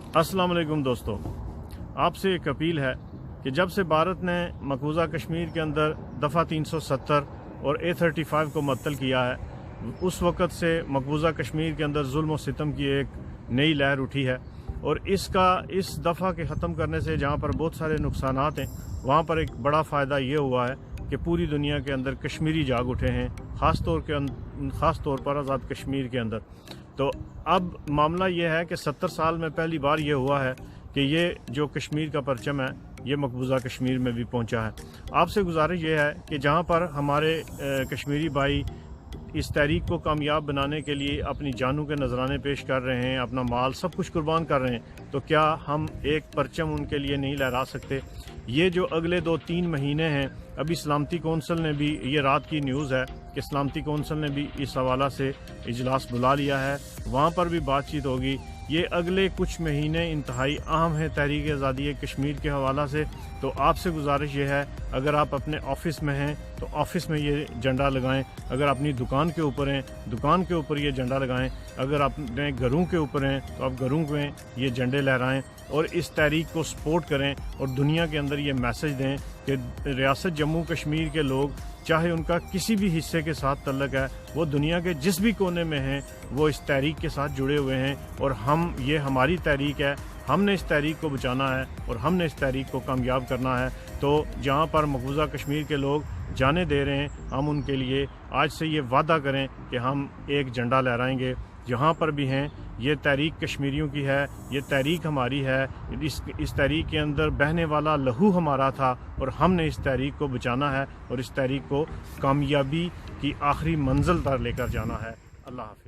अस्सलाम वालेकुम दोस्तों, आपसे एक अपील है कि जब से भारत ने मकबूजा कश्मीर के अंदर दफ़ा 370 और A35 को मुअत्तल किया है, उस वक़्त से मकबूजा कश्मीर के अंदर जुल्म और सितम की एक नई लहर उठी है। और इस दफ़ा के ख़त्म करने से जहाँ पर बहुत सारे नुकसानात हैं, वहाँ पर एक बड़ा फ़ायदा ये हुआ है कि पूरी दुनिया के अंदर कश्मीरी जाग उठे हैं, ख़ास तौर पर आज़ाद कश्मीर के अंदर। तो अब मामला ये है कि 70 साल में पहली बार ये हुआ है कि ये जो कश्मीर का परचम है ये मकबूजा कश्मीर में भी पहुंचा है। आपसे गुजारिश ये है कि जहां पर हमारे कश्मीरी भाई इस तहरीक को कामयाब बनाने के लिए अपनी जानों के नजराने पेश कर रहे हैं, अपना माल सब कुछ कुर्बान कर रहे हैं, तो क्या हम एक परचम उनके लिए नहीं लहरा सकते? ये जो अगले 2-3 महीने हैं, अभी सलामती कौंसिल ने भी, ये रात की न्यूज़ है कि सलामती कौंसिल ने भी इस हवाला से इजलास बुला लिया है, वहाँ पर भी बातचीत होगी। ये अगले कुछ महीने इंतहाई अहम है तहरीक आज़ादी कश्मीर के हवाला से। तो आपसे गुजारिश ये है, अगर आप अपने ऑफिस में हैं तो ऑफिस में ये झंडा लगाएं, अगर अपनी दुकान के ऊपर हैं दुकान के ऊपर ये झंडा लगाएं, अगर अपने घरों के ऊपर हैं तो आप घरों में ये झंडे लहराएं और इस तहरीक को सपोर्ट करें और दुनिया के अंदर ये मैसेज दें कि रियासत जम्मू कश्मीर के लोग, चाहे उनका किसी भी हिस्से के साथ तल्लक है, वो दुनिया के जिस भी कोने में हैं, वो इस तहरीक के साथ जुड़े हुए हैं। और ये हमारी तहरीक है, हमने इस तहरीक को बचाना है और हमने इस तहरीक को कामयाब करना है। तो जहाँ पर मकबूजा कश्मीर के लोग जाने दे रहे हैं, हम उनके लिए आज से ये वादा करें कि हम एक झंडा लहराएंगे जहाँ पर भी हैं। ये तहरीक कश्मीरियों की है, ये तहरीक हमारी है, इस तहरीक के अंदर बहने वाला लहू हमारा था और हमने इस तहरीक को बचाना है और इस तहरीक को कामयाबी की आखिरी मंजिल तक लेकर जाना है। अल्लाह हाफ़िज़।